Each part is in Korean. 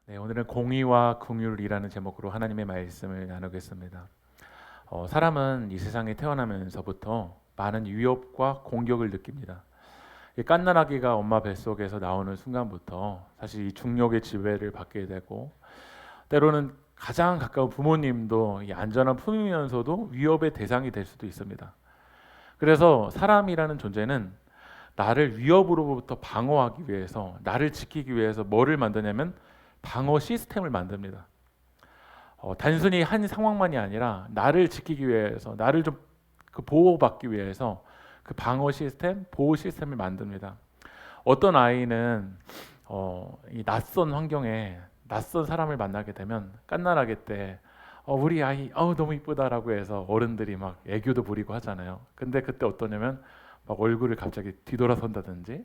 네, 오늘은 공의와 긍휼이라는 제목으로 하나님의 말씀을 나누겠습니다. 사람은 이 세상에 태어나면서부터 많은 위협과 공격을 느낍니다. 이 갓난아기가 엄마 뱃속에서 나오는 순간부터 사실 이 중력의 지배를 받게 되고, 때로는 가장 가까운 부모님도 이 안전한 품이면서도 위협의 대상이 될 수도 있습니다. 그래서 사람이라는 존재는 나를 위협으로부터 방어하기 위해서, 나를 지키기 위해서 뭐를 만드냐면 방어 시스템을 만듭니다. 단순히 한 상황만이 아니라 나를 지키기 위해서, 나를 좀 보호받기 위해서 그 방어 시스템, 보호 시스템을 만듭니다. 어떤 아이는 이 낯선 환경에 낯선 사람을 만나게 되면 갓난아기 때 우리 아이 너무 이쁘다라고 해서 어른들이 막 애교도 부리고 하잖아요. 근데 그때 어떠냐면 막 얼굴을 갑자기 뒤돌아선다든지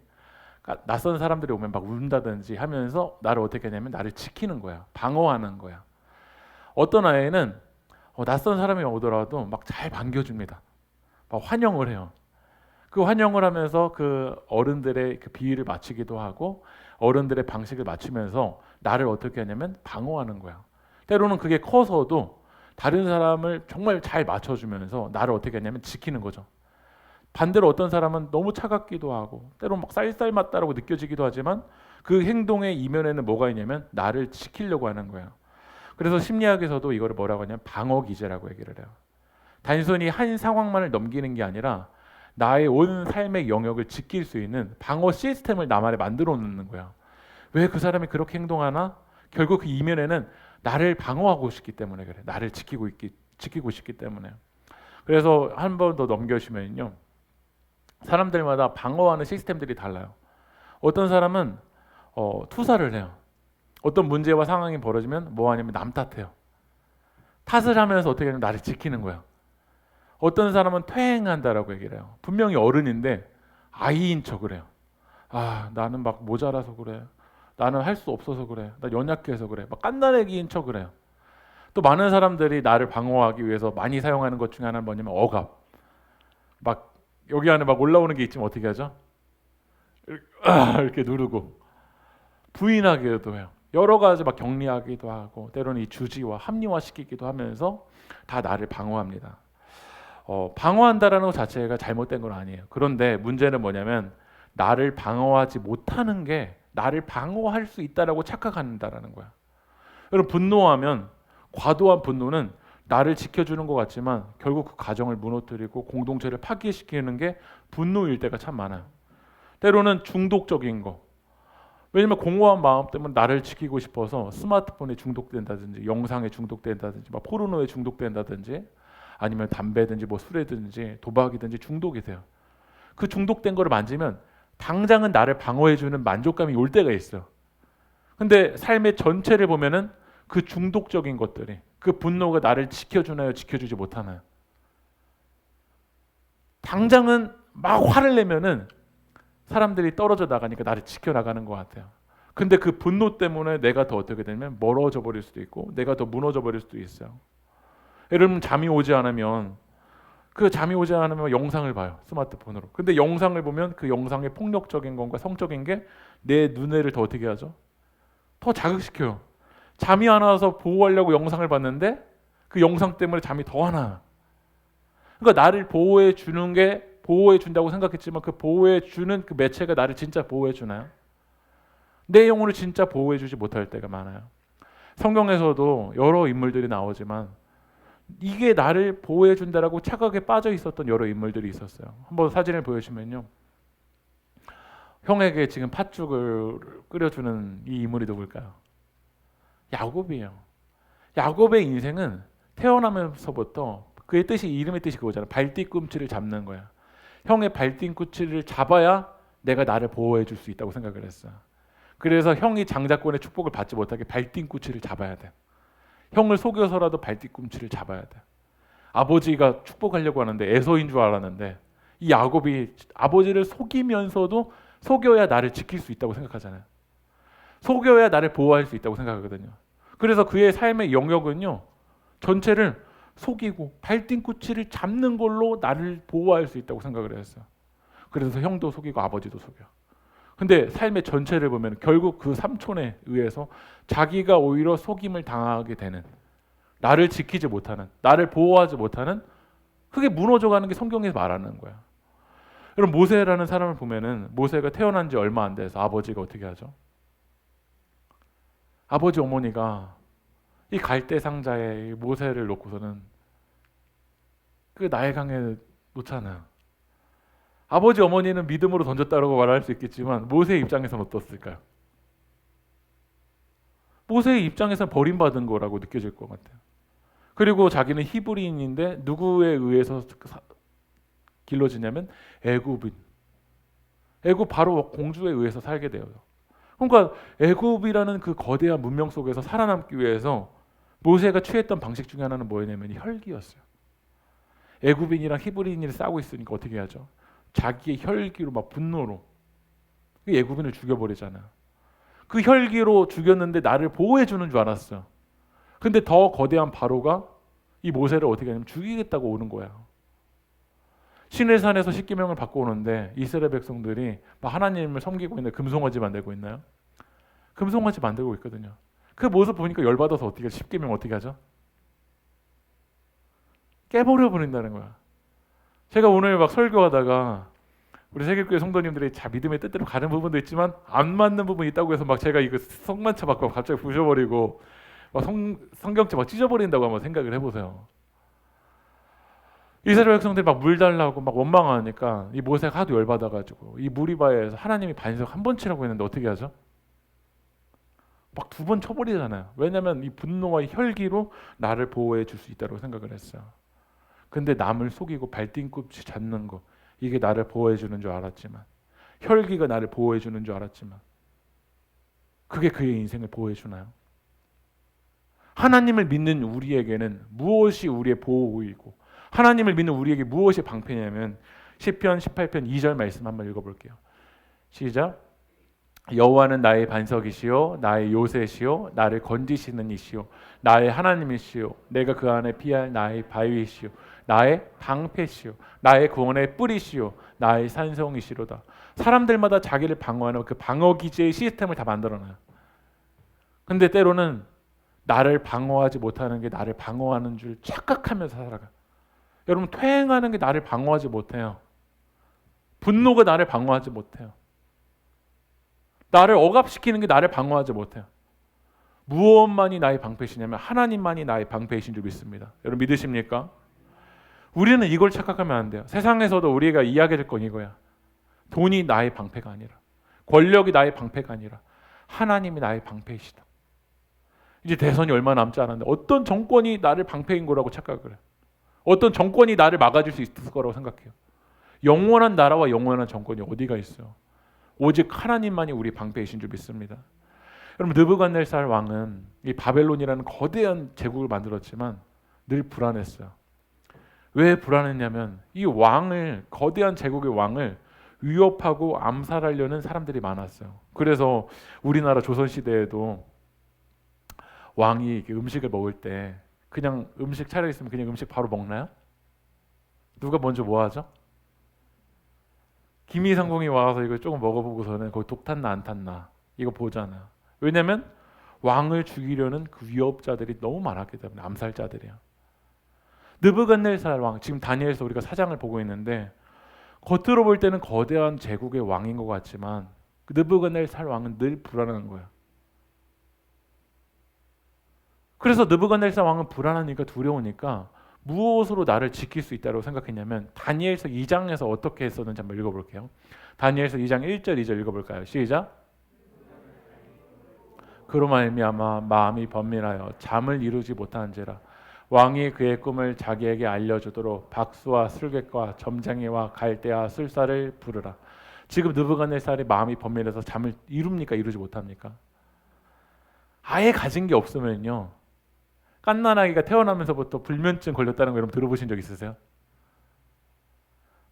낯선 사람들이 오면 막 운다든지 하면서 나를 어떻게 하냐면 나를 지키는 거야. 방어하는 거야. 어떤 아이는 낯선 사람이 오더라도 막 잘 반겨줍니다. 막 환영을 해요. 그 환영을 하면서 그 어른들의 그 비위를 맞추기도 하고 어른들의 방식을 맞추면서 나를 어떻게 하냐면 방어하는 거야. 때로는 그게 커서도 다른 사람을 정말 잘 맞춰주면서 나를 어떻게 하냐면 지키는 거죠. 반대로 어떤 사람은 너무 차갑기도 하고 때로는 막 쌀쌀맞다라고 느껴지기도 하지만 그 행동의 이면에는 뭐가 있냐면 나를 지키려고 하는 거예요. 그래서 심리학에서도 이거를 뭐라고 하냐면 방어 기제라고 얘기를 해요. 단순히 한 상황만을 넘기는 게 아니라 나의 온 삶의 영역을 지킬 수 있는 방어 시스템을 나만에 만들어 놓는 거야. 왜 그 사람이 그렇게 행동하나? 결국 그 이면에는 나를 방어하고 싶기 때문에 그래. 나를 지키고 싶기 때문에. 그래서 한 번 더 넘겨주면요. 사람들마다 방어하는 시스템들이 달라요. 어떤 사람은 투사를 해요. 어떤 문제와 상황이 벌어지면 뭐 하냐면 남 탓해요. 탓을 하면서 어떻게 하냐면 나를 지키는 거야. 어떤 사람은 퇴행한다라고 얘기를 해요. 분명히 어른인데 아이인 척을 해요. 나는 막 모자라서 그래. 나는 할 수 없어서 그래. 나 연약해서 그래. 막 깐난애기인 척을 해요. 또 많은 사람들이 나를 방어하기 위해서 많이 사용하는 것 중에 하나는 뭐냐면 억압. 막 여기 안에 막 올라오는 게 있지만 어떻게 하죠? 이렇게 누르고 부인하기도 해요. 여러 가지 막 격리하기도 하고 때로는 이 주지와 합리화시키기도 하면서 다 나를 방어합니다. 방어한다라는 것 자체가 잘못된 건 아니에요. 그런데 문제는 뭐냐면 나를 방어하지 못하는 게 나를 방어할 수 있다라고 착각한다라는 거야. 여러분 분노하면 과도한 분노는 나를 지켜주는 것 같지만 결국 그 가정을 무너뜨리고 공동체를 파괴시키는 게 분노일 때가 참 많아요. 때로는 중독적인 거. 왜냐면 공허한 마음 때문에 나를 지키고 싶어서 스마트폰에 중독된다든지 영상에 중독된다든지 막 포르노에 중독된다든지 아니면 담배든지 뭐 술이든지 도박이든지 중독이 돼요. 그 중독된 거를 만지면 당장은 나를 방어해주는 만족감이 올 때가 있어요. 근데 삶의 전체를 보면은 그 중독적인 것들이 그 분노가 나를 지켜주나요 지켜주지 못하나요? 당장은 막 화를 내면은 사람들이 떨어져 나가니까 나를 지켜나가는 것 같아요. 근데 그 분노 때문에 내가 더 어떻게 되면 멀어져 버릴 수도 있고 내가 더 무너져 버릴 수도 있어요. 여러분 잠이 오지 않으면 영상을 봐요. 스마트폰으로. 근데 영상을 보면 그 영상의 폭력적인 건가 성적인 게 내 눈에를 더 어떻게 하죠? 더 자극시켜요. 잠이 안 와서 보호하려고 영상을 봤는데 그 영상 때문에 잠이 더 안 와요. 그러니까 나를 보호해 주는 게 보호해 준다고 생각했지만 그 보호해 주는 그 매체가 나를 진짜 보호해 주나요? 내 영혼을 진짜 보호해 주지 못할 때가 많아요. 성경에서도 여러 인물들이 나오지만 이게 나를 보호해 준다라고 착각에 빠져 있었던 여러 인물들이 있었어요. 한번 사진을 보여주면요. 형에게 지금 팥죽을 끓여주는 이 인물이 누굴까요? 야곱이에요. 야곱의 인생은 태어나면서부터 그의 뜻이 이름의 뜻이 그거잖아요. 발뒤꿈치를 잡는 거야. 형의 발뒤꿈치를 잡아야 내가 나를 보호해 줄 수 있다고 생각을 했어요. 그래서 형이 장자권의 축복을 받지 못하게 발뒤꿈치를 잡아야 돼. 형을 속여서라도 발뒤꿈치를 잡아야 돼. 아버지가 축복하려고 하는데 에서인 줄 알았는데 이 야곱이 아버지를 속이면서도 속여야 나를 지킬 수 있다고 생각하잖아요. 속여야 나를 보호할 수 있다고 생각하거든요. 그래서 그의 삶의 영역은요. 전체를 속이고 발뒤꿈치를 잡는 걸로 나를 보호할 수 있다고 생각을 했어요. 그래서 형도 속이고 아버지도 속여. 근데 삶의 전체를 보면 결국 그 삼촌에 의해서 자기가 오히려 속임을 당하게 되는, 나를 지키지 못하는, 나를 보호하지 못하는, 그게 무너져가는 게 성경에서 말하는 거야. 여러분, 모세라는 사람을 보면은 모세가 태어난 지 얼마 안 돼서 아버지가 어떻게 하죠? 아버지 어머니가 이 갈대 상자에 모세를 놓고서는 그 나일강에 놓잖아요. 아버지 어머니는 믿음으로 던졌다고 말할 수 있겠지만 모세의 입장에서는 어떻을까요? 모세의 입장에서는 버림받은 거라고 느껴질 것 같아요. 그리고 자기는 히브리인인데 누구에 의해서 길러지냐면 애굽인, 애굽 바로 공주에 의해서 살게 돼요. 그러니까 애굽이라는 그 거대한 문명 속에서 살아남기 위해서 모세가 취했던 방식 중에 하나는 뭐였냐면 혈기였어요. 애굽인이랑 히브리인이 싸우고 있으니까 어떻게 하죠? 자기의 혈기로 막 분노로 애굽인을 죽여버리잖아. 그 혈기로 죽였는데 나를 보호해 주는 줄 알았어요. 근데 더 거대한 바로가 이 모세를 어떻게 하냐면 죽이겠다고 오는 거야. 시내산에서 십계명을 받고 오는데 이스라엘 백성들이 막 하나님을 섬기고 있는데 금송아지 만들고 있나요? 금송아지 만들고 있거든요. 그 모습 보니까 열받아서 어떻게 십계명 어떻게 하죠? 깨버려 버린다는 거야. 제가 오늘 막 설교하다가 우리 세계교회 성도님들이 자 믿음의 뜻대로 가는 부분도 있지만 안 맞는 부분이 있다고 해서 막 제가 이거 성만차 받고 갑자기 부셔버리고 막 성경책 막 찢어버린다고 한번 생각을 해보세요. 이스라엘 백성들이 막 물 달라고 막 원망하니까 이 모세가 하도 열받아가지고 이 무리바에서 하나님이 반석 한 번 치라고 했는데 어떻게 하죠? 막 두 번 쳐버리잖아요. 왜냐하면 이 분노와 혈기로 나를 보호해 줄 수 있다고 생각을 했어요. 근데 남을 속이고 발뒤꿈치 잡는 거, 이게 나를 보호해 주는 줄 알았지만, 혈기가 나를 보호해 주는 줄 알았지만 그게 그의 인생을 보호해 주나요? 하나님을 믿는 우리에게는 무엇이 우리의 보호이고 하나님을 믿는 우리에게 무엇이 방패냐면 시편 18편 2절 말씀 한번 읽어볼게요. 시작. 여호와는 나의 반석이시요 나의 요새시요 나를 건지시는 이시요 나의 하나님이시요 내가 그 안에 피할 나의 바위시요 나의 방패시요 나의 구원의 뿌리시요 나의 산성이시로다. 사람들마다 자기를 방어하는 그 방어기제의 시스템을 다 만들어놔요. 근데 때로는 나를 방어하지 못하는 게 나를 방어하는 줄 착각하면서 살아가. 여러분, 퇴행하는 게 나를 방어하지 못해요. 분노가 나를 방어하지 못해요. 나를 억압시키는 게 나를 방어하지 못해요. 무엇만이 나의 방패시냐면 하나님만이 나의 방패이신 줄 믿습니다. 여러분 믿으십니까? 우리는 이걸 착각하면 안 돼요. 세상에서도 우리가 이야기할 건 이거야. 돈이 나의 방패가 아니라, 권력이 나의 방패가 아니라 하나님이 나의 방패이시다. 이제 대선이 얼마 남지 않았는데 어떤 정권이 나를 방패인 거라고 착각을 해요. 어떤 정권이 나를 막아줄 수 있을 거라고 생각해요. 영원한 나라와 영원한 정권이 어디가 있어요? 오직 하나님만이 우리 방패이신 줄 믿습니다. 여러분, 느부갓네살 왕은 이 바벨론이라는 거대한 제국을 만들었지만 늘 불안했어요. 왜 불안했냐면 이 왕을, 거대한 제국의 왕을 위협하고 암살하려는 사람들이 많았어요. 그래서 우리나라 조선시대에도 왕이 음식을 먹을 때 그냥 음식 차려 있으면 그냥 음식 바로 먹나요? 누가 먼저 뭐 하죠? 김이상궁이 와서 이거 조금 먹어보고서는 거기 독 탔나 안 탔나 이거 보잖아요. 왜냐하면 왕을 죽이려는 그 위협자들이 너무 많았기 때문에, 암살자들이요. 느부갓네살 왕, 지금 다니엘서 우리가 사장을 보고 있는데 겉으로 볼 때는 거대한 제국의 왕인 것 같지만 그 느부갓네살 왕은 늘 불안한 거예요. 그래서 느부갓네살 왕은 불안하니까 두려우니까 무엇으로 나를 지킬 수 있다고 생각했냐면 다니엘서 2장에서 어떻게 했었는지 한번 읽어볼게요. 다니엘서 2장 1절 2절 읽어볼까요? 시작. 그로 말미암아 마음이 번민하여 잠을 이루지 못한지라 왕이 그의 꿈을 자기에게 알려주도록 박수와 술객과 점쟁이와 갈대와 술사를 부르라. 지금 느부갓네살이 마음이 번민해서 잠을 이룹니까 이루지 못합니까? 아예 가진 게 없으면요, 갓난아기가 태어나면서부터 불면증 걸렸다는 거 여러분 들어보신 적 있으세요?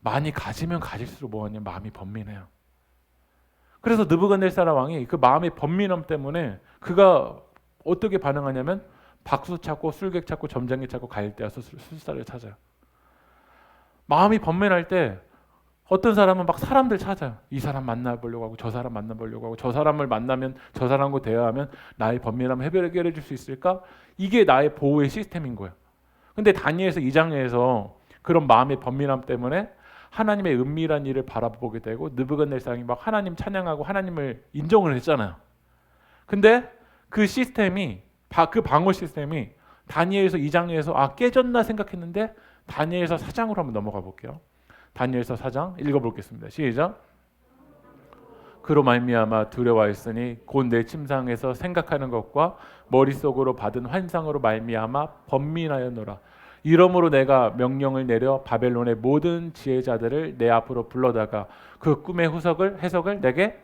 많이 가지면 가질수록 뭐하냐, 마음이 번민해요. 그래서 느부갓네살 왕이 그 마음의 번민함 때문에 그가 어떻게 반응하냐면 박수 찾고 술객 찾고 점쟁이 찾고 갈대와 술사를 찾아요. 마음이 번민할 때 어떤 사람은 막 사람들 찾아요. 이 사람 만나보려고 하고 저 사람 만나보려고 하고 저 사람을 만나면 저 사람과 대화하면 나의 번민함을 해결해 줄 수 있을까? 이게 나의 보호의 시스템인 거예요. 근데 다니엘서 2장에서 그런 마음의 번민함 때문에 하나님의 은밀한 일을 바라보게 되고 느부갓네살이 막 하나님 찬양하고 하나님을 인정을 했잖아요. 근데 그 시스템이 그 방어 시스템이 다니엘서 2장에서 깨졌나 생각했는데 다니엘서 4장으로 한번 넘어가 볼게요. 다니엘서 4장 읽어보겠습니다. 시작. 그로 말미암아 두려워하였으니 곧 내 침상에서 생각하는 것과 머릿속으로 받은 환상으로 말미암아 번민하였노라. 이러므로 내가 명령을 내려 바벨론의 모든 지혜자들을 내 앞으로 불러다가 그 꿈의 해석을 내게.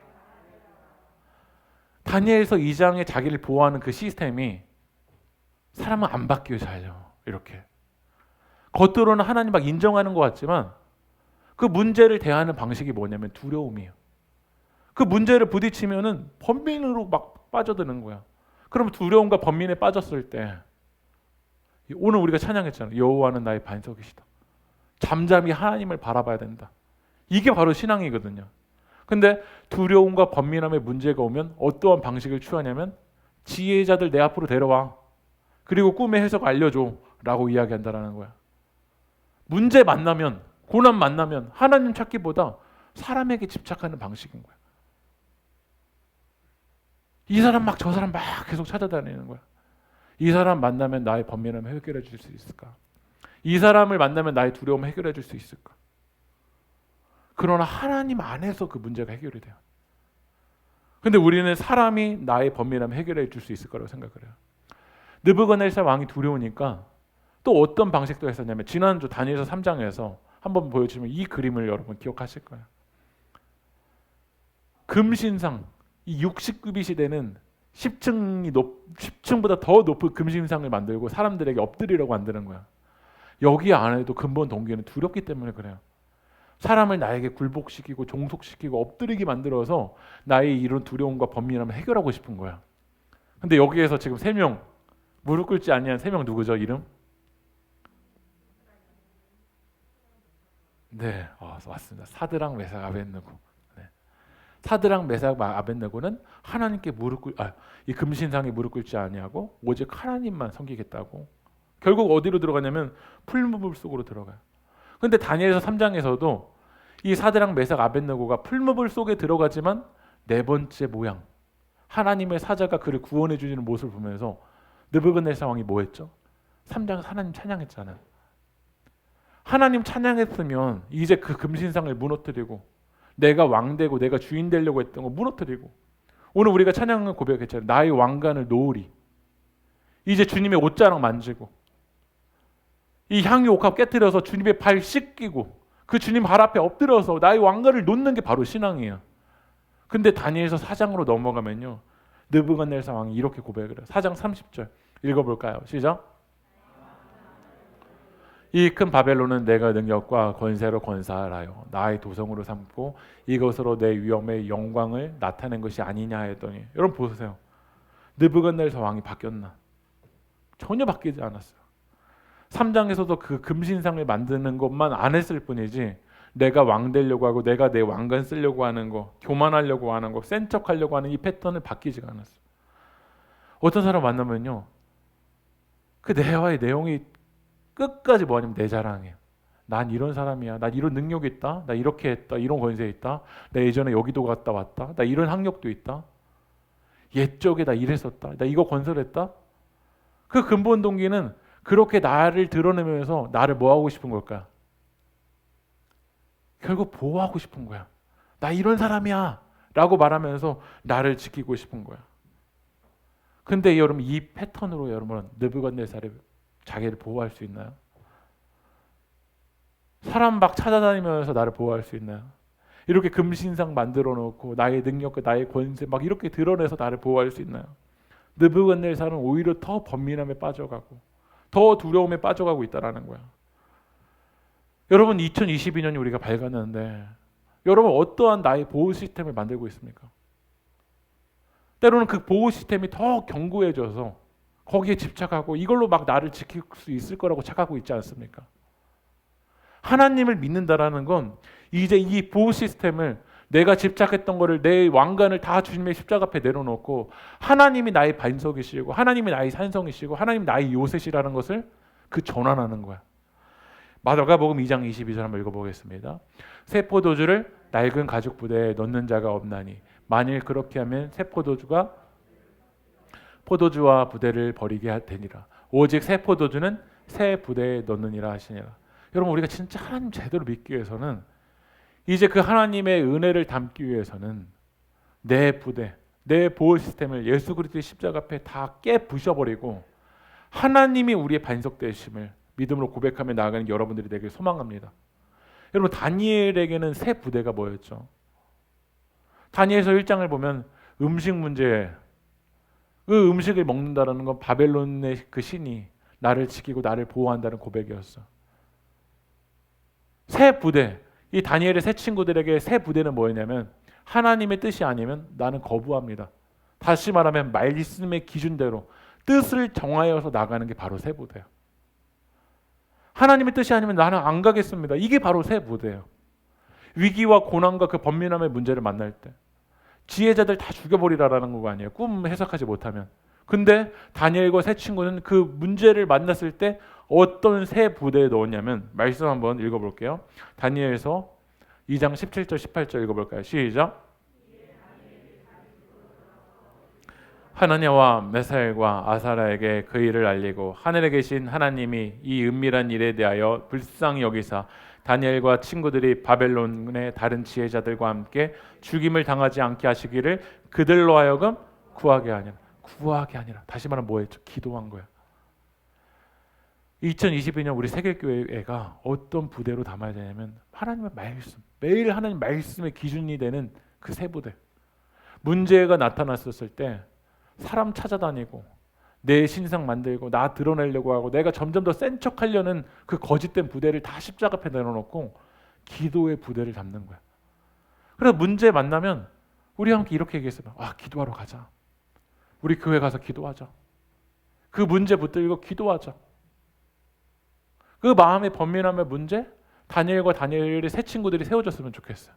다니엘서 2장에 자기를 보호하는 그 시스템이 사람은 안 바뀌어 잘요. 이렇게 겉으로는 하나님 막 인정하는 것 같지만 그 문제를 대하는 방식이 뭐냐면 두려움이에요. 그 문제를 부딪히면은 번민으로 막 빠져드는 거야. 그럼 두려움과 번민에 빠졌을 때 오늘 우리가 찬양했잖아요. 여호와는 나의 반석이시다. 잠잠히 하나님을 바라봐야 된다. 이게 바로 신앙이거든요. 근데 두려움과 번민함의 문제가 오면 어떠한 방식을 취하냐면 지혜자들 내 앞으로 데려와. 그리고 꿈의 해석 알려줘 라고 이야기한다라는 거야. 문제 만나면, 고난 만나면 하나님 찾기보다 사람에게 집착하는 방식인 거야. 이 사람 막 저 사람 막 계속 찾아다니는 거야. 이 사람 만나면 나의 번민함을 해결해 줄 수 있을까? 이 사람을 만나면 나의 두려움을 해결해 줄 수 있을까? 그러나 하나님 안에서 그 문제가 해결이 돼요. 근데 우리는 사람이 나의 번민함을 해결해 줄 수 있을 거라고 생각을 해요. 느부갓네살 왕이 두려우니까 또 어떤 방식도 했었냐면 지난주 다니엘서 3장에서 한번 보여주면 이 그림을 여러분 기억하실 거예요. 금신상, 이 60급이 시대는 10층보다 더 높은 금신상을 만들고 사람들에게 엎드리려고 만드는 거야. 여기 안에도 근본 동기는 두렵기 때문에 그래요. 사람을 나에게 굴복시키고 종속시키고 엎드리게 만들어서 나의 이런 두려움과 번민함을 해결하고 싶은 거야. 근데 여기에서 지금 3명 무릎 꿇지 아니한 3명 누구죠? 이름? 네, 맞습니다. 사드락, 메삭, 아벳느고. 네. 사드락, 메삭, 아벳느고는 하나님께 이 금신상에 무릎 꿇지 아니하고 오직 하나님만 섬기겠다고. 결국 어디로 들어가냐면 풀무불 속으로 들어가요. 근데 다니엘서 3장에서도 이 사드락, 메삭, 아벳느고가 풀무불 속에 들어가지만 네 번째 모양, 하나님의 사자가 그를 구원해 주시는 모습을 보면서 느부갓네살 왕이 뭐 했죠? 3장에서 하나님 찬양했잖아요. 하나님 찬양했으면 이제 그 금신상을 무너뜨리고 내가 왕 되고 내가 주인 되려고 했던 거 무너뜨리고 오늘 우리가 찬양을 고백했잖아요. 나의 왕관을 놓으리. 이제 주님의 옷자락 만지고 이 향유 옥합 깨뜨려서 주님의 발 씻기고 그 주님 발 앞에 엎드려서 나의 왕관을 놓는 게 바로 신앙이에요. 근데 다니엘서 4장으로 넘어가면요. 느부갓네살 왕이 이렇게 고백을 해요. 4장 30절 읽어볼까요? 시작. 이 큰 바벨론은 내가 능력과 권세로 건설하여 나의 도성으로 삼고 이것으로 내 위엄의 영광을 나타낸 것이 아니냐 했더니 여러분 보세요. 느부갓네살 왕이 바뀌었나? 전혀 바뀌지 않았어요. 3장에서도 그 금신상을 만드는 것만 안 했을 뿐이지 내가 왕 되려고 하고 내가 내 왕관 쓰려고 하는 거, 교만하려고 하는 거, 센 척하려고 하는 이 패턴을 바뀌지가 않았어요. 어떤 사람 만나면요. 그 대화의 내용이 끝까지 뭐냐면 내 자랑이에요. 난 이런 사람이야. 난 이런 능력이 있다. 나 이렇게 했다. 이런 권세 있다. 나 예전에 여기도 갔다 왔다. 나 이런 학력도 있다. 옛적에 나 이랬었다. 나 이거 건설했다. 그 근본 동기는 그렇게 나를 드러내면서 나를 뭐 하고 싶은 걸까? 결국 보호하고 싶은 거야. 나 이런 사람이야 라고 말하면서 나를 지키고 싶은 거야. 근데 여러분 이 패턴으로 여러분 느부갓네살이 자기를 보호할 수 있나요? 사람 막 찾아다니면서 나를 보호할 수 있나요? 이렇게 금신상 만들어 놓고 나의 능력과 나의 권세 막 이렇게 드러내서 나를 보호할 수 있나요? 느부갓네살은 오히려 더 번민함에 빠져가고 더 두려움에 빠져가고 있다라는 거야. 여러분 2022년이 우리가 밝았는데 여러분 어떠한 나의 보호 시스템을 만들고 있습니까? 때로는 그 보호 시스템이 더 견고해져서 거기에 집착하고 이걸로 막 나를 지킬 수 있을 거라고 착각하고 있지 않습니까? 하나님을 믿는다라는 건 이제 이 보호 시스템을 내가 집착했던 거를 내 왕관을 다 주님의 십자가 앞에 내려놓고 하나님이 나의 반석이시고 하나님이 나의 산성이시고 하나님이 나의 요새시라는 것을 그 전환하는 거야. 마가복음 2장 22절 한번 읽어보겠습니다. 새 포도주를 낡은 가죽 부대에 넣는 자가 없나니 만일 그렇게 하면 새 포도주와 부대를 버리게 되니라. 오직 새 포도주는 새 부대에 넣느니라 하시니라. 여러분 우리가 진짜 하나님 제대로 믿기 위해서는 이제 그 하나님의 은혜를 담기 위해서는 내 부대, 내 보호 시스템을 예수 그리스도의 십자가 앞에 다 깨부셔버리고 하나님이 우리의 반석 되심을 믿음으로 고백하며 나아가는 여러분들이 되길 소망합니다. 여러분 다니엘에게는 새 부대가 뭐였죠? 다니엘서 1장을 보면 음식 문제, 그 음식을 먹는다라는 건 바벨론의 그 신이 나를 지키고 나를 보호한다는 고백이었어. 새 부대, 이 다니엘의 새 친구들에게 새 부대는 뭐였냐면 하나님의 뜻이 아니면 나는 거부합니다. 다시 말하면 말씀의 기준대로 뜻을 정하여서 나가는 게 바로 새 부대예요. 하나님의 뜻이 아니면 나는 안 가겠습니다. 이게 바로 새 부대예요. 위기와 고난과 그 번민함의 문제를 만날 때 지혜자들 다 죽여버리라라는 거 아니에요. 꿈 해석하지 못하면. 근데 다니엘과 새 친구는 그 문제를 만났을 때 어떤 새 부대에 넣었냐면 말씀 한번 읽어볼게요. 다니엘서 2장 17절 18절 읽어볼까요? 시작. 하나냐와 메사엘과 아사라에게 그 일을 알리고 하늘에 계신 하나님이 이 은밀한 일에 대하여 불쌍히 여기사 다니엘과 친구들이 바벨론의 다른 지혜자들과 함께 죽임을 당하지 않게 하시기를 그들로 하여금 구하게 아니라 다시 말하면 뭐였죠? 기도한 거야. 2022년 우리 세계교회가 어떤 부대로 담아야 되냐면 하나님의 말씀, 매일 하나님 말씀의 기준이 되는 그 새 부대. 문제가 나타났었을 때 사람 찾아다니고 내 신상 만들고 나 드러내려고 하고 내가 점점 더 센 척하려는 그 거짓된 부대를 다 십자가 앞에 내려놓고 기도의 부대를 담는 거야. 그래서 문제 만나면 우리 함께 이렇게 얘기했어요. 기도하러 가자. 우리 교회 가서 기도하자. 그 문제 붙들고 기도하자. 그 마음의 번민함의 문제, 다니엘과 다니엘의 새 친구들이 세워졌으면 좋겠어요.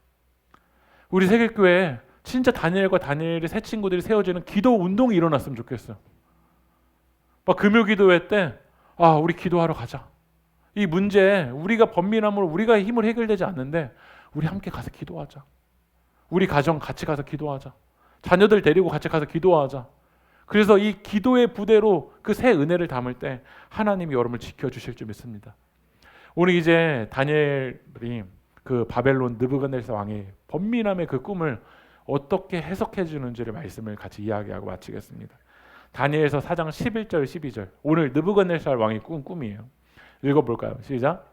우리 세계교회에 진짜 다니엘과 다니엘의 새 친구들이 세워지는 기도 운동이 일어났으면 좋겠어요. 막 금요기도회 때 우리 기도하러 가자. 이 문제 우리가 번민함으로 우리가 힘을 해결되지 않는데 우리 함께 가서 기도하자. 우리 가정 같이 가서 기도하자. 자녀들 데리고 같이 가서 기도하자. 그래서 이 기도의 부대로 그 새 은혜를 담을 때 하나님이 여러분을 지켜주실 줄 믿습니다. 오늘 이제 다니엘이 그 바벨론 느부갓네살 왕의 번민함의 그 꿈을 어떻게 해석해 주는지를 말씀을 같이 이야기하고 마치겠습니다. 다니엘서 4장 11절 12절. 오늘 느부갓네살 왕이 꾼 꿈이에요. 읽어볼까요? 시작.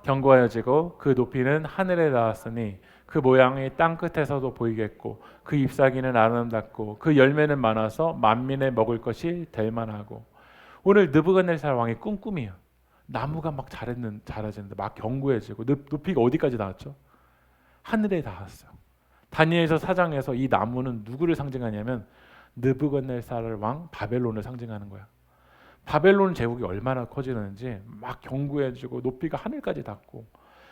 견고하여지고 그 높이는 하늘에 닿았으니 그 모양이 땅 끝에서도 보이겠고 그 잎사귀는 아름답고 그 열매는 많아서 만민의 먹을 것이 될 만하고. 오늘 느부갓네살 왕이 꾼 꿈이에요. 나무가 막 자라지는데 막 견고해지고 높이가 어디까지 닿았죠? 하늘에 닿았어요. 다니엘서 4장에서 이 나무는 누구를 상징하냐면 느부갓네살 왕 바벨론을 상징하는 거야. 바벨론 제국이 얼마나 커지는지 막 견고해지고 높이가 하늘까지 닿고,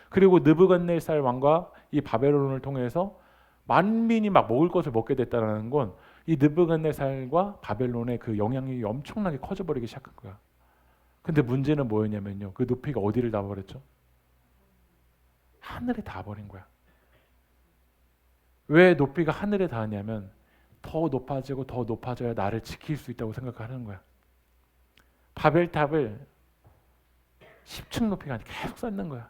그리고 느부갓네살 왕과 이 바벨론을 통해서 만민이 막 먹을 것을 먹게 됐다는 건 이 느부갓네살과 바벨론의 그 영향력이 엄청나게 커져버리기 시작한 거야. 근데 문제는 뭐였냐면요, 그 높이가 어디를 닿아버렸죠? 하늘에 닿아버린 거야. 왜 높이가 하늘에 닿았냐면 더 높아지고 더 높아져야 나를 지킬 수 있다고 생각하는 거야. 바벨탑을 10층 높이가 아니라 계속 쌓는 거야.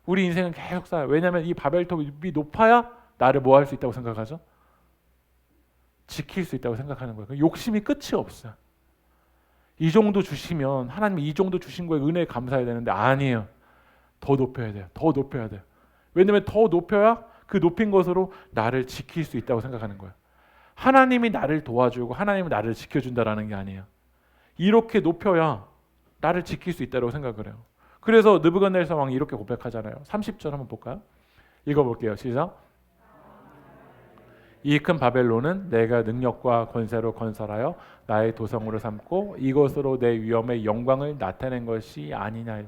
우리 인생은 계속 쌓아요. 왜냐하면 이 바벨탑이 높아야 나를 뭐 할 수 있다고 생각하죠? 지킬 수 있다고 생각하는 거예요. 욕심이 끝이 없어요. 이 정도 주시면 하나님이 이 정도 주신 거에 은혜에 감사해야 되는데 아니에요. 더 높여야 돼요. 더 높여야 돼요. 왜냐하면 더 높여야 그 높인 것으로 나를 지킬 수 있다고 생각하는 거예요. 하나님이 나를 도와주고 하나님이 나를 지켜준다라는 게 아니에요. 이렇게 높여야 나를 지킬 수 있다고 생각을 해요. 그래서 느부갓네살 왕이 이렇게 고백하잖아요. 30절 한번 볼까요? 읽어볼게요. 시작. 이 큰 바벨론은 내가 능력과 권세로 건설하여 나의 도성으로 삼고 이것으로 내 위엄의 영광을 나타낸 것이 아니냐.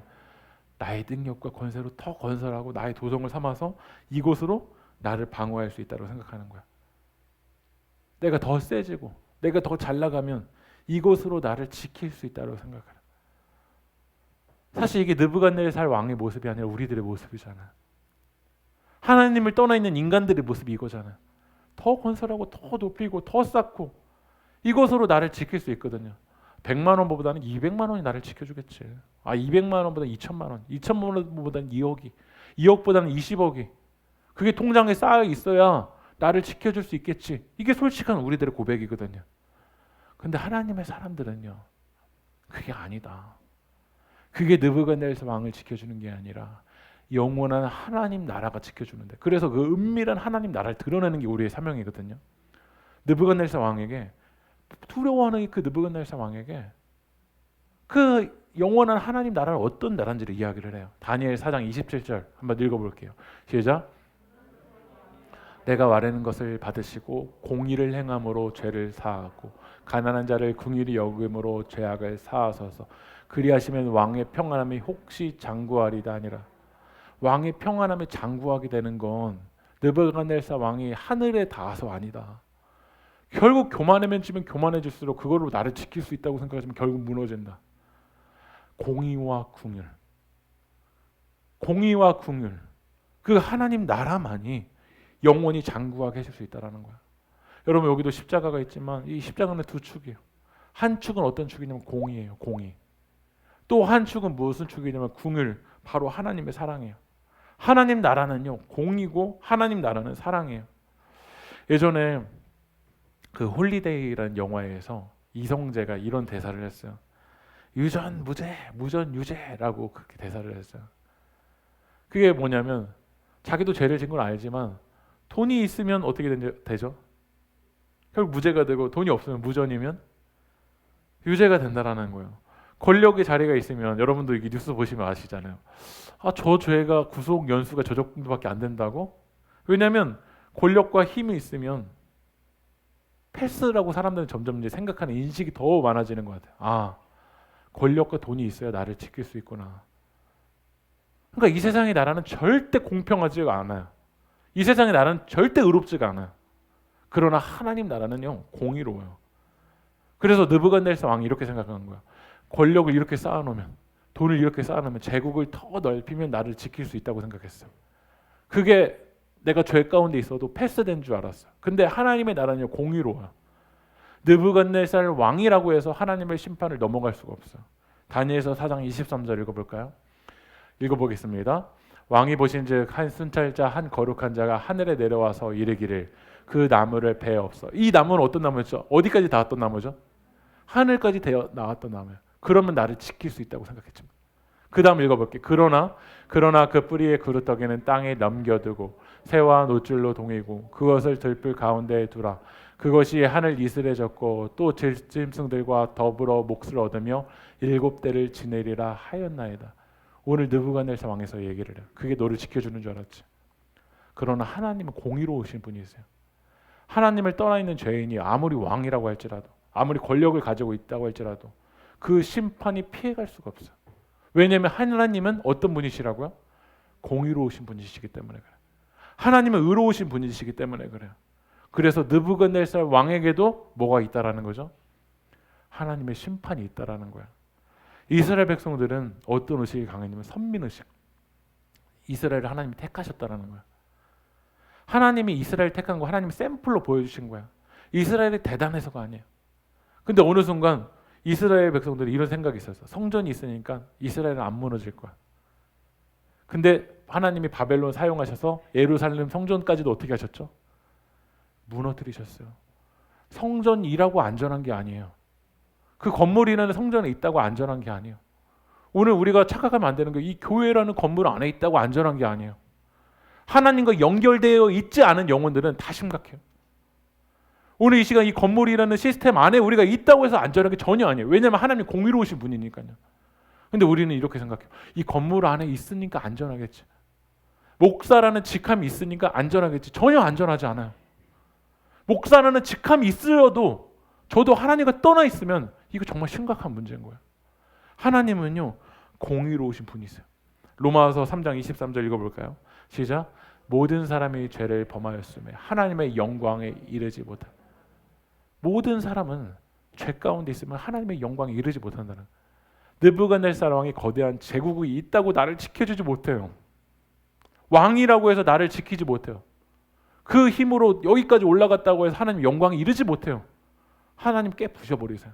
나의 능력과 권세로 더 건설하고 나의 도성을 삼아서 이곳으로 나를 방어할 수 있다고 생각하는 거야. 내가 더 세지고 내가 더 잘 나가면 이곳으로 나를 지킬 수 있다고 생각하는. 사실 이게 느부갓네살 왕의 모습이 아니라 우리들의 모습이잖아. 하나님을 떠나 있는 인간들의 모습이 이거잖아. 더 건설하고 더 높이고 더 쌓고 이것으로 나를 지킬 수 있거든요. 100만 원보다는 200만 원이 나를 지켜주겠지. 200만 원보다 2천만 원, 2천만 원보다는 2억이, 2억보다는 20억이 그게 통장에 쌓여 있어야 나를 지켜줄 수 있겠지. 이게 솔직한 우리들의 고백이거든요. 근데 하나님의 사람들은요, 그게 아니다. 그게 느부갓네살 왕을 지켜주는 게 아니라 영원한 하나님 나라가 지켜주는데, 그래서 그 은밀한 하나님 나라를 드러내는 게 우리의 사명이거든요. 느부갓네살 왕에게, 두려워하는 그 느부갓네살 왕에게 그 영원한 하나님 나라를 어떤 나라인지를 이야기를 해요. 다니엘 4장 27절 한번 읽어볼게요. 시작. 내가 말하는 것을 받으시고 공의를 행함으로 죄를 사하고 가난한 자를 긍휼히 여김으로 죄악을 사하소서. 그리하시면 왕의 평안함이 혹시 장구하리다 아니라. 왕의 평안함이 장구하게 되는 건 느부갓네살 왕이 하늘에 닿아서 아니다. 결국 교만해지면 교만해질수록 그걸로 나를 지킬 수 있다고 생각하지만 결국 무너진다. 공의와 긍휼, 공의와 긍휼, 그 하나님 나라만이 영원히 장구하게 해줄 수 있다는 거야. 여러분, 여기도 십자가가 있지만 이 십자가는 두 축이에요. 한 축은 어떤 축이냐면 공의예요. 공의. 또 한 축은 무슨 축이냐면 긍휼, 바로 하나님의 사랑이에요. 하나님 나라는요, 공의고 하나님 나라는 사랑이에요. 예전에 그 홀리데이라는 영화에서 이성재가 이런 대사를 했어요. 유전 무죄, 무전 유죄라고 그렇게 대사를 했어요. 그게 뭐냐면 자기도 죄를 진 건 알지만 돈이 있으면 어떻게 되죠? 결국 무죄가 되고, 돈이 없으면 무전이면 유죄가 된다라는 거예요. 권력의 자리가 있으면, 여러분도 이게 뉴스 보시면 아시잖아요. 저 죄가 구속 연수가 저 정도밖에 안 된다고? 왜냐하면 권력과 힘이 있으면 패스라고 사람들은 점점 이제 생각하는 인식이 더 많아지는 것 같아요. 권력과 돈이 있어야 나를 지킬 수 있구나. 그러니까 이 세상의 나라는 절대 공평하지가 않아요. 이 세상의 나라는 절대 의롭지가 않아요. 그러나 하나님 나라는요, 공의로워요. 그래서 느부갓네살 왕이 이렇게 생각하는 거야. 권력을 이렇게 쌓아놓으면, 돈을 이렇게 쌓아놓으면 제국을 더 넓히면 나를 지킬 수 있다고 생각했어요. 그게 내가 죄 가운데 있어도 패스된 줄 알았어요. 근데 하나님의 나라는요, 공의로워요. 느부갓네살 왕이라고 해서 하나님의 심판을 넘어갈 수가 없어요. 다니엘서 4장 23절 읽어볼까요? 읽어보겠습니다. 왕이 보신즉 한 순찰자 한 거룩한 자가 하늘에 내려와서 이르기를 그 나무를 베옵소. 이 나무는 어떤 나무였죠? 어디까지 닿았던 나무죠? 하늘까지 나왔던 나무예요. 그러면 나를 지킬 수 있다고 생각했죠. 그 다음 읽어볼게요. 그러나 그 뿌리의 그루터기는 땅에 넘겨두고 새와 노줄로 동이고 그것을 들불 가운데에 두라. 그것이 하늘 이슬에 졌고 또 짐승들과 더불어 몫을 얻으며 7대를 지내리라 하였나이다. 오늘 느부갓네살 왕에서 얘기를 해요. 그게 너를 지켜주는 줄 알았지. 그러나 하나님은 공의로우신 분이세요. 하나님을 떠나 있는 죄인이 아무리 왕이라고 할지라도, 아무리 권력을 가지고 있다고 할지라도 그 심판이 피해갈 수가 없어요. 왜냐하면 하나님은 어떤 분이시라고요? 공의로우신 분이시기 때문에 그래요. 하나님은 의로우신 분이시기 때문에 그래요. 그래서 느부갓네살 왕에게도 뭐가 있다라는 거죠? 하나님의 심판이 있다라는 거야. 이스라엘 백성들은 어떤 의식이 강했냐면 선민의식. 이스라엘을 하나님이 택하셨다라는 거야. 하나님이 이스라엘 택한 거 하나님이 샘플로 보여주신 거야. 이스라엘이 대단해서가 아니에요. 근데 어느 순간 이스라엘 백성들이 이런 생각이 있었어. 성전이 있으니까 이스라엘은 안 무너질 거야. 근데 하나님이 바벨론 사용하셔서 예루살렘 성전까지도 어떻게 하셨죠? 무너뜨리셨어요. 성전이라고 안전한 게 아니에요. 그 건물이라는 성전에 있다고 안전한 게 아니에요. 오늘 우리가 착각하면 안 되는 게 이 교회라는 건물 안에 있다고 안전한 게 아니에요. 하나님과 연결되어 있지 않은 영혼들은 다 심각해요. 오늘 이 시간 이 건물이라는 시스템 안에 우리가 있다고 해서 안전한 게 전혀 아니에요. 왜냐하면 하나님이 공의로우신 분이니까요. 근데 우리는 이렇게 생각해요. 이 건물 안에 있으니까 안전하겠지. 목사라는 직함이 있으니까 안전하겠지. 전혀 안전하지 않아요. 목사라는 직함이 있어도 저도 하나님과 떠나 있으면 이거 정말 심각한 문제인 거예요. 하나님은요, 공의로우신 분이세요. 로마서 3장 23절 읽어볼까요? 시작. 모든 사람이 죄를 범하였으며 하나님의 영광에 이르지 못한. 모든 사람은 죄 가운데 있으면 하나님의 영광에 이르지 못한다는. 느부갓네살 왕이 거대한 제국이 있다고 나를 지켜주지 못해요. 왕이라고 해서 나를 지키지 못해요. 그 힘으로 여기까지 올라갔다고 해서 하나님 영광에 이르지 못해요. 하나님 깨부셔버리세요.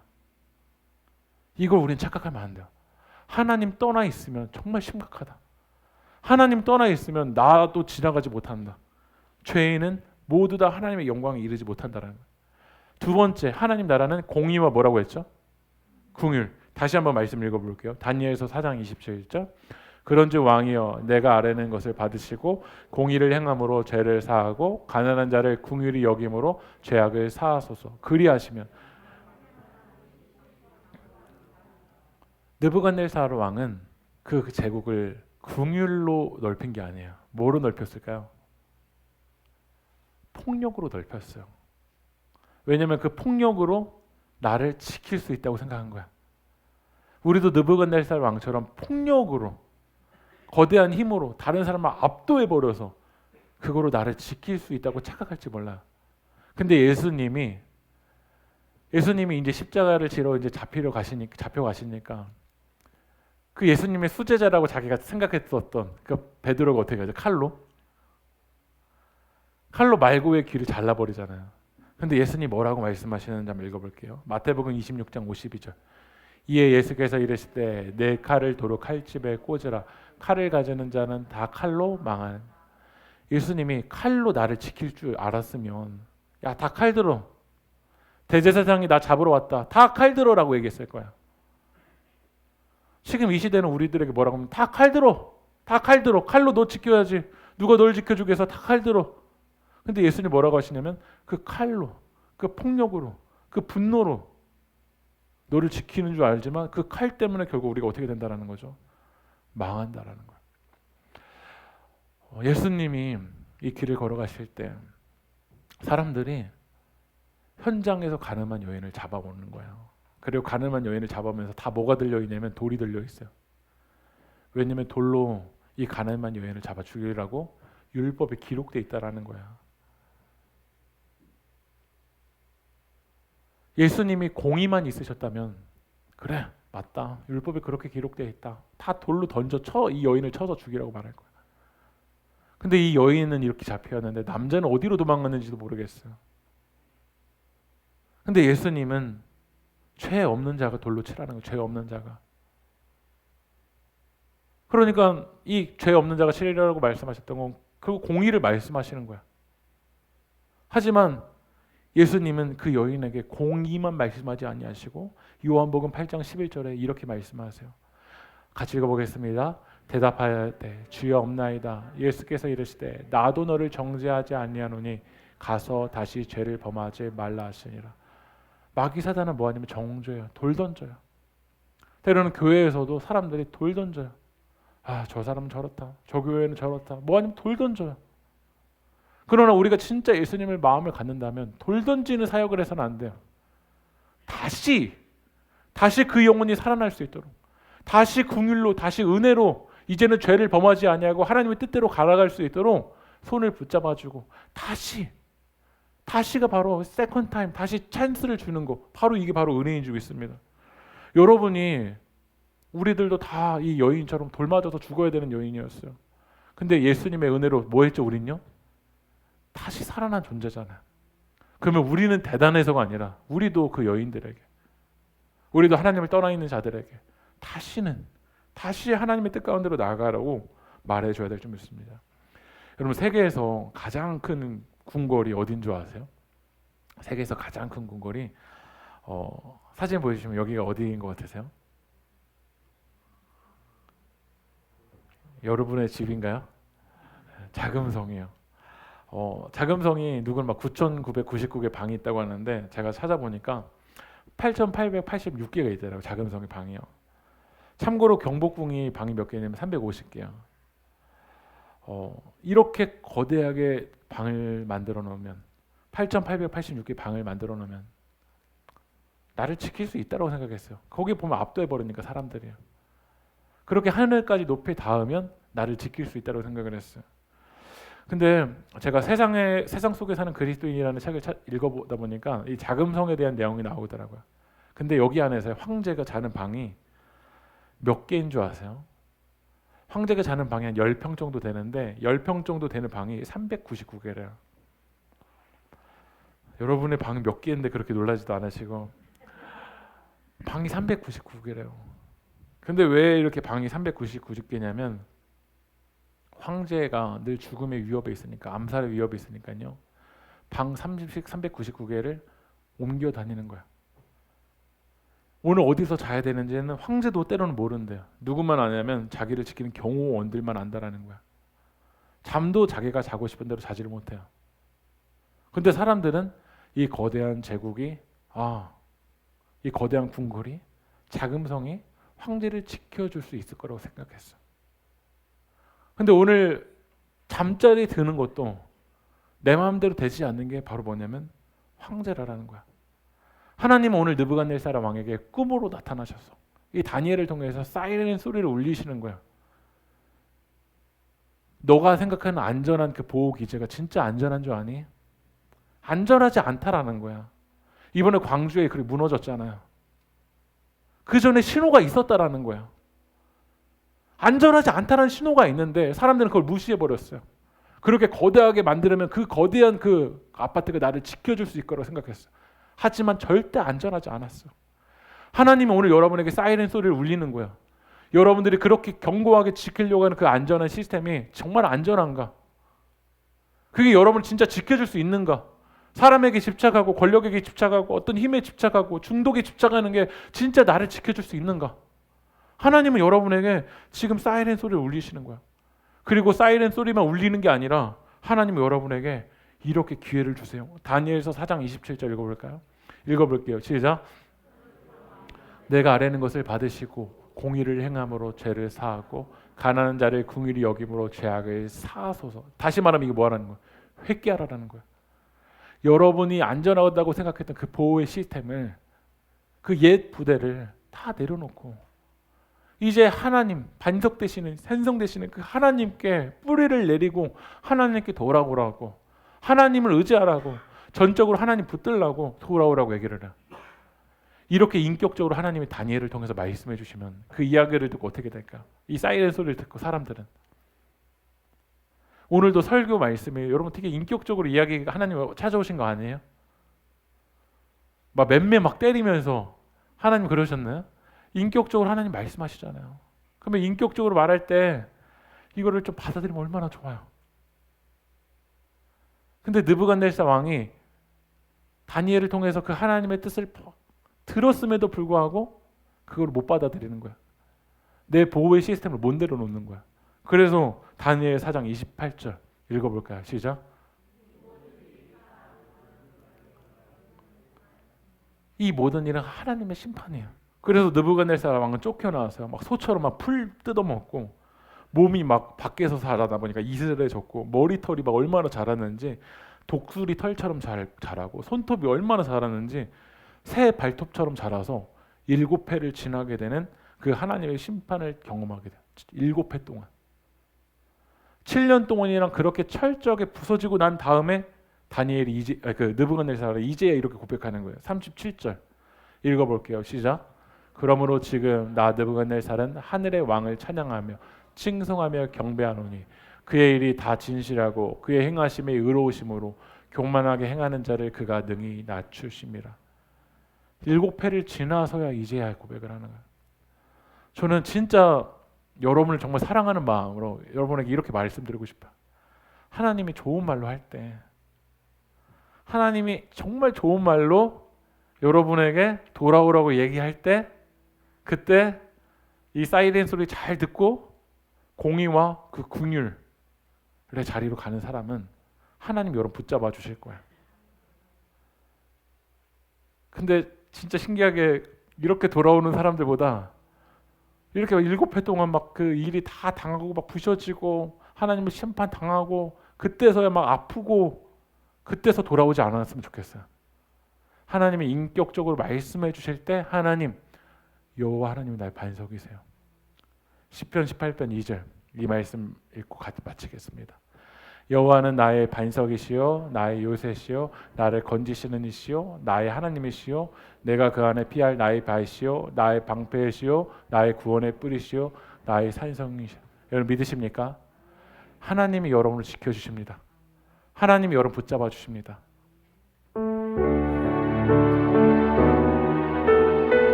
이걸 우리는 착각하면 안 돼요. 하나님 떠나 있으면 정말 심각하다. 하나님 떠나 있으면 나도 지나가지 못한다. 죄인은 모두 다 하나님의 영광에 이르지 못한다라는 거예요. 두 번째, 하나님 나라는 공의와 뭐라고 했죠? 긍휼. 다시 한번 말씀 읽어볼게요. 다니엘서 4장 27절. 그런즉 왕이여 내가 아뢰는 것을 받으시고 공의를 행함으로 죄를 사하고 가난한 자를 긍휼히 여김으로 죄악을 사하소서. 그리하시면. 느부갓네살 왕은 그 제국을 긍휼로 넓힌 게 아니에요. 뭐로 넓혔을까요? 폭력으로 넓혔어요. 왜냐하면 그 폭력으로 나를 지킬 수 있다고 생각한 거야. 우리도 느부갓네살 왕처럼 폭력으로 거대한 힘으로 다른 사람을 압도해버려서 그거로 나를 지킬 수 있다고 착각할지 몰라요. 근데 예수님이 이제 십자가를 지러 이제 잡혀가시니까 그 예수님의 수제자라고 자기가 생각했었던 그 베드로가 어떻게 하죠? 칼로 말고의 귀를 잘라버리잖아요. 근데 예수님 뭐라고 말씀하시는지 한번 읽어볼게요. 마태복음 26장 52절. 이에 예수께서 이르시되 내 칼을 도로 칼집에 꽂으라. 칼을 가지는 자는 다 칼로 망하는. 예수님이 칼로 나를 지킬 줄 알았으면 야, 다 칼 들어. 대제사장이 나 잡으러 왔다. 다 칼 들어라고 얘기했을 거야. 지금 이 시대는 우리들에게 뭐라고 하면 다 칼 들어. 다 칼 들어. 칼로 너 지켜야지. 누가 널 지켜주겠어. 다 칼 들어. 근데 예수님 뭐라고 하시냐면 그 칼로, 그 폭력으로, 그 분노로 너를 지키는 줄 알지만 그 칼 때문에 결국 우리가 어떻게 된다라는 거죠? 망한다라는 거예요. 예수님이 이 길을 걸어가실 때 사람들이 현장에서 가늠한 여인을 잡아오는 거예요. 그리고 가늠한 여인을 잡으면서 다 뭐가 들려있냐면 돌이 들려있어요. 왜냐하면 돌로 이 가늠한 여인을 잡아 죽이라고 율법에 기록되어 있다라는 거야. 예수님이 공의만 있으셨다면 그래 맞다. 율법에 그렇게 기록되어 있다. 다 돌로 이 여인을 쳐서 죽이라고 말할 거야. 근데 이 여인은 이렇게 잡혀왔는데 남자는 어디로 도망갔는지도 모르겠어요. 근데 예수님은 죄 없는 자가 돌로 치라는 거예요. 죄 없는 자가. 그러니까 이 죄 없는 자가 치리라고 말씀하셨던 건 그 공의를 말씀하시는 거야. 하지만 예수님은 그 여인에게 공의만 말씀하지 아니하시고 요한복음 8장 11절에 이렇게 말씀하세요. 같이 읽어보겠습니다. 대답하되 주여 없나이다. 예수께서 이르시되 나도 너를 정죄하지 아니하노니 가서 다시 죄를 범하지 말라 하시니라. 마귀 사단은 뭐 하냐면 정죄요. 돌 던져요. 때로는 교회에서도 사람들이 돌 던져요. 아, 저 사람은 저렇다. 저 교회는 저렇다. 뭐 하냐면 돌 던져요. 그러나 우리가 진짜 예수님을 마음을 갖는다면 돌 던지는 사역을 해서는 안 돼요. 다시 그 영혼이 살아날 수 있도록 다시 긍휼로 다시 은혜로 이제는 죄를 범하지 아니하고 하나님의 뜻대로 갈아갈 수 있도록 손을 붙잡아주고 다시가 바로 세컨드 타임 다시 찬스를 주는 거 바로 이게 바로 은혜인 줄 믿습니다. 여러분이 우리들도 다 이 여인처럼 돌 맞아서 죽어야 되는 여인이었어요. 근데 예수님의 은혜로 뭐 했죠 우린요? 다시 살아난 존재잖아요. 그러면 우리는 대단해서가 아니라 우리도 그 여인들에게 우리도 하나님을 떠나 있는 자들에게 다시 하나님의 뜻 가운데로 나아가라고 말해줘야 될 줄 믿습니다. 여러분 세계에서 가장 큰 궁궐이 어딘 줄 아세요? 세계에서 가장 큰 궁궐이 사진 보여주시면 여기가 어디인 것 같으세요? 여러분의 집인가요? 자금성이에요. 자금성이 누군 막 9,999개 방이 있다고 하는데 제가 찾아보니까 8,886개가 있더라고요. 자금성의 방이요. 참고로 경복궁이 방이 몇 개냐면 350개요. 이렇게 거대하게 방을 만들어 놓으면 8,886개 방을 만들어 놓으면 나를 지킬 수 있다고 생각했어요. 거기 보면 압도해 버리니까 사람들이요. 그렇게 하늘까지 높이 닿으면 나를 지킬 수 있다고 생각을 했어요. 근데 제가 세상 속에 사는 그리스도인이라는 책을 읽어보다 보니까 이 자금성에 대한 내용이 나오더라고요. 근데 여기 안에서 황제가 자는 방이 몇 개인 줄 아세요? 황제가 자는 방이 한 10평 정도 되는데 10평 정도 되는 방이 399개래요. 여러분의 방이 몇 개인데 그렇게 놀라지도 않으시고 방이 399개래요. 근데 왜 이렇게 방이 399개냐면 황제가 늘 죽음의 위협에 있으니까, 암살의 위협에 있으니까요. 방 399개를 옮겨 다니는 거야. 오늘 어디서 자야 되는지는 황제도 때로는 모른대요. 누구만 아냐면 자기를 지키는 경호원들만 안다라는 거야. 잠도 자기가 자고 싶은 대로 자지를 못해요. 근데 사람들은 이 거대한 제국이, 이 거대한 궁궐이, 자금성이 황제를 지켜줄 수 있을 거라고 생각했어. 근데 오늘 잠자리 드는 것도 내 마음대로 되지 않는 게 바로 뭐냐면 황제라라는 거야. 하나님은 오늘 느부갓네살 왕에게 꿈으로 나타나셔서 이 다니엘을 통해서 사이렌 소리를 울리시는 거야. 너가 생각하는 안전한 그 보호 기제가 진짜 안전한 줄 아니? 안전하지 않다라는 거야. 이번에 광주에 그리 무너졌잖아요. 그 전에 신호가 있었다라는 거야. 안전하지 않다는 신호가 있는데 사람들은 그걸 무시해버렸어요. 그렇게 거대하게 만들면 그 거대한 그 아파트가 나를 지켜줄 수 있을 거라고 생각했어. 하지만 절대 안전하지 않았어. 하나님은 오늘 여러분에게 사이렌 소리를 울리는 거야. 여러분들이 그렇게 견고하게 지키려고 하는 그 안전한 시스템이 정말 안전한가? 그게 여러분을 진짜 지켜줄 수 있는가? 사람에게 집착하고 권력에게 집착하고 어떤 힘에 집착하고 중독에 집착하는 게 진짜 나를 지켜줄 수 있는가? 하나님은 여러분에게 지금 사이렌 소리를 울리시는 거야. 그리고 사이렌 소리만 울리는 게 아니라 하나님은 여러분에게 이렇게 기회를 주세요. 다니엘서 4장 27절 읽어볼까요? 읽어볼게요. 시작. 내가 아뢰는 것을 받으시고 공의를 행함으로 죄를 사하고 가난한 자를 긍휼히 여김으로 죄악을 사하소서. 다시 말하면 이게 뭐라는 거야? 회개하라는 거야. 여러분이 안전하다고 생각했던 그 보호의 시스템을, 그 옛 부대를 다 내려놓고 이제 하나님, 반석 되시는, 산성 되시는 그 하나님께 뿌리를 내리고 하나님께 돌아오라고, 하나님을 의지하라고, 전적으로 하나님 붙들라고 돌아오라고 얘기를 해. 이렇게 인격적으로 하나님이 다니엘을 통해서 말씀해 주시면 그 이야기를 듣고 어떻게 될까? 이 사이렌 소리를 듣고 사람들은 오늘도 설교 말씀이 여러분 되게 인격적으로 이야기가 하나님 찾아오신 거 아니에요? 막 맴매 막 때리면서 하나님 그러셨나요? 인격적으로 하나님 말씀하시잖아요. 그러면 인격적으로 말할 때 이거를 좀 받아들이면 얼마나 좋아요. 근데 느부갓네살 왕이 다니엘을 통해서 그 하나님의 뜻을 들었음에도 불구하고 그걸 못 받아들이는 거야. 내 보호의 시스템을 못 내려놓는 거야. 그래서 다니엘 4장 28절 읽어볼까요? 시작. 이 모든 일은 하나님의 심판이에요. 그래서 느부갓네살 왕은 쫓겨나왔어요. 막 소처럼 막 풀 뜯어먹고 몸이 막 밖에서 자라다 보니까 이스라엘해졌고 머리털이 막 얼마나 자랐는지 독수리 털처럼 자라고 손톱이 얼마나 자랐는지 새 발톱처럼 자라서 7회를 지나게 되는 그 하나님의 심판을 경험하게 돼요. 7회 동안. 7년 동안이랑 그렇게 철저하게 부서지고 난 다음에 다니엘이 느부갓네살이 이제야 이렇게 고백하는 거예요. 37절 읽어볼게요. 시작. 그러므로 지금 나 느부갓네살은 하늘의 왕을 찬양하며 칭송하며 경배하노니 그의 일이 다 진실하고 그의 행하심이 의로우심으로 교만하게 행하는 자를 그가 능히 낮추심이라. 7회를 지나서야 이제야 고백을 하는 거예요. 저는 진짜 여러분을 정말 사랑하는 마음으로 여러분에게 이렇게 말씀드리고 싶어요. 하나님이 좋은 말로 할 때, 하나님이 정말 좋은 말로 여러분에게 돌아오라고 얘기할 때, 그때 이 사이렌 소리 잘 듣고 공의와 그 긍휼의 자리로 가는 사람은 하나님 여러분 붙잡아 주실 거예요. 근데 진짜 신기하게 이렇게 돌아오는 사람들보다 이렇게 7회 동안 막 그 일이 다 당하고 막 부셔지고 하나님의 심판 당하고 그때서야 막 아프고 그때서 돌아오지 않았으면 좋겠어요. 하나님이 인격적으로 말씀해 주실 때 하나님, 여호와 하나님이 나의 반석이세요. 시편 18편 2절 이 말씀 읽고 같이 마치겠습니다. 여호와는 나의 반석이시요 나의 요새시요 나를 건지시는 이시요 나의 하나님이시요 내가 그 안에 피할 나의 바위시요 나의 방패시요 나의 구원의 뿌리시요 나의 산성이시요. 여러분 믿으십니까? 하나님이 여러분을 지켜주십니다. 하나님이 여러분 붙잡아 주십니다.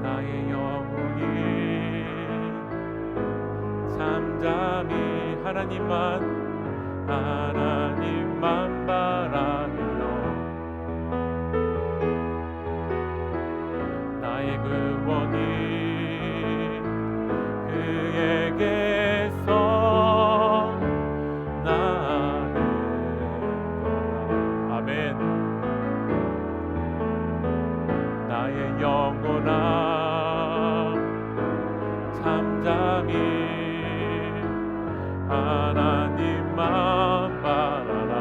나의 영혼이 잠잠히 하나님만 바라며 나의 구원이 그에게서 나는도다. 아멘. 나의 영혼아 잠잠히 하나님만 바라라.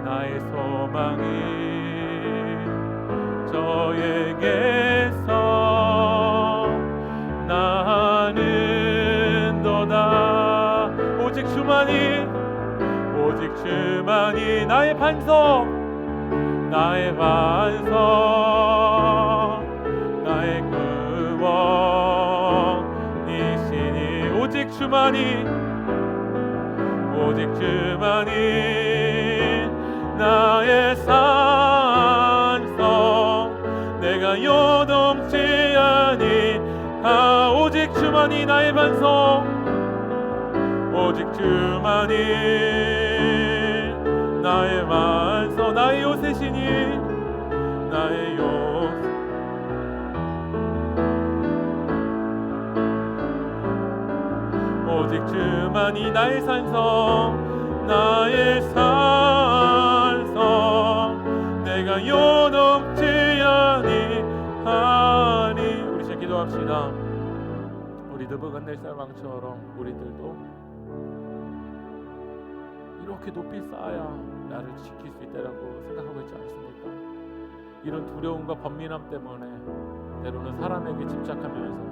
나의 소망이 저에게서 나는도다. 오직 주만이 나의 반석 나의 구원이시니. 오직 주만이 나의 산성 내가 요동치 아니. 오직 주만이 나의 반석 오직 주만이 나의 반석 나의 요새시니. 나의 요새 오직 주만이 나의 산성 나의 산성 내가 요동치 아니하니. 우리 이제 기도합시다. 우리 느부갓네살 왕처럼 우리들도 이렇게 높이 쌓아야 나를 지킬 수 있다고 생각하고 있지 않습니까? 이런 두려움과 번민함 때문에 때로는 사람에게 집착하면서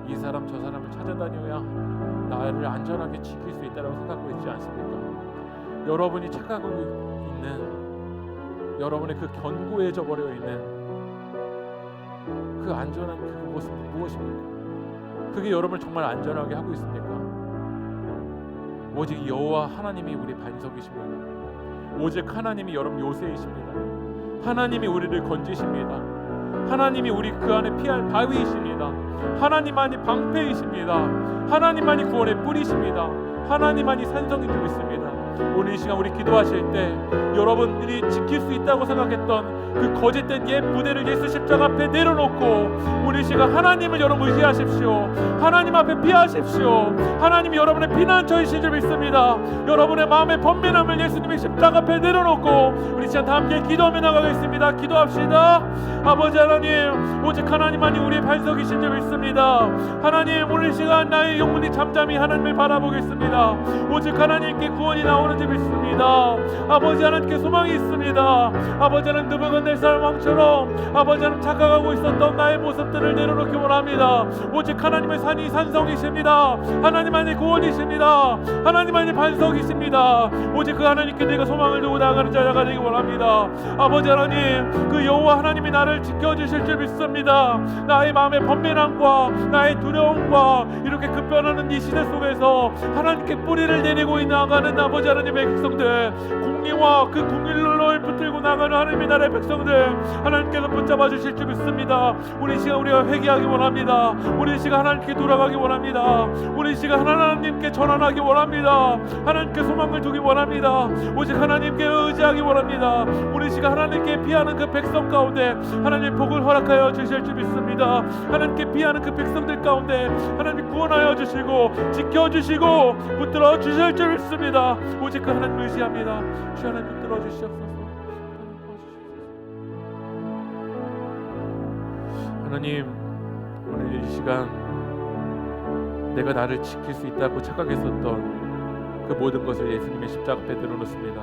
이 사람 저 사람을 찾아다녀야 나를 안전하게 지킬 수 있다고 생각하고 있지 않습니까? 여러분이 착각하고 있는 여러분의 그 견고해져 버려 있는 그 안전한 그 모습은 무엇입니까? 그게 여러분을 정말 안전하게 하고 있습니까? 오직 여호와 하나님이 우리 반석이십니다. 오직 하나님이 여러분 요새이십니다. 하나님이 우리를 건지십니다. 하나님이 우리 그 안에 피할 바위이십니다. 하나님만이 방패이십니다. 하나님만이 구원의 뿌리십니다. 하나님만이 산성인 줄 믿습니다. 오늘 이 시간 우리 기도하실 때 여러분들이 지킬 수 있다고 생각했던 그 거짓된 옛 부대를 예수 십자가 앞에 내려놓고 오늘 이 시간 하나님을 여러분 의지하십시오. 하나님 앞에 피하십시오. 하나님이 여러분의 피난처이신 줄 믿습니다. 여러분의 마음의 번민함을 예수님의 십자가 앞에 내려놓고 우리 시간 다 함께 기도하며 나가겠습니다. 기도합시다. 아버지 하나님, 오직 하나님만이 우리의 반석이신 줄 믿습니다. 하나님, 오늘 이 시간 나의 영혼이 잠잠히 하나님을 바라보겠습니다. 오직 하나님께 구원이 나오는지 믿습니다. 아버지 하나님께 소망이 있습니다. 아버지 하나님, 느부갓네살 왕처럼 아버지 하나님 착각하고 있었던 나의 모습들을 내려놓기 원합니다. 오직 하나님의 산이 산성이십니다. 하나님만이 구원이십니다. 하나님만이 반석이십니다. 오직 그 하나님께 내가 소망을 두고 나아가는 자가 되기 원합니다. 아버지 하나님, 그 여호와 하나님이 나를 지켜주실 줄 믿습니다. 나의 마음의 번민함과 나의 두려움과 이렇게 급변하는 이 시대 속에서 하나님께 뿌리를 내리고 나가는 아버지 하나님의 백성들, 공의와 그 공의를 붙들고 나가는 하나님의 나라의 백성들 하나님께서 붙잡아 주실 줄 믿습니다. 우리 시간 우리가 회개하기 원합니다. 우리 시간 하나님께 돌아가기 원합니다. 우리 시간 하나님께 전환하기 원합니다. 하나님께 소망을 두기 원합니다. 오직 하나님께 의지하기 원합니다. 우리 시간 하나님께 피하는 그 백성 가운데 하나님 복을 허락하여 주실 줄 믿습니다. 하나님께 피하는 그 백성들 가운데 하나님 구원하여 주시고 지켜주시고 붙들어 주실 줄 믿습니다. 오직 그 하나님 의지합니다. 주 하나님 붙들어 주시옵소서. 하나님, 오늘 이 시간 내가 나를 지킬 수 있다고 착각했었던 그 모든 것을 예수님의 십자가 앞에 내려놓습니다.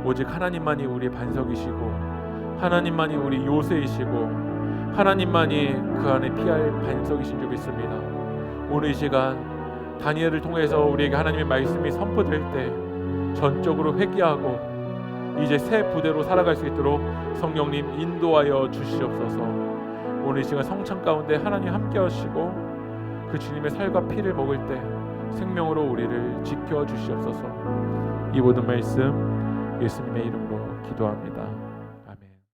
오직 하나님만이 우리의 반석이시고 하나님만이 우리 요새이시고 하나님만이 그 안에 피할 반석이신 줄 믿습니다. 오늘 이 시간 다니엘을 통해서 우리에게 하나님의 말씀이 선포될 때 전적으로 회개하고 이제 새 부대로 살아갈 수 있도록 성령님 인도하여 주시옵소서. 오늘 이 시간 성찬 가운데 하나님 함께 하시고 그 주님의 살과 피를 먹을 때 생명으로 우리를 지켜 주시옵소서. 이 모든 말씀 예수님의 이름으로 기도합니다.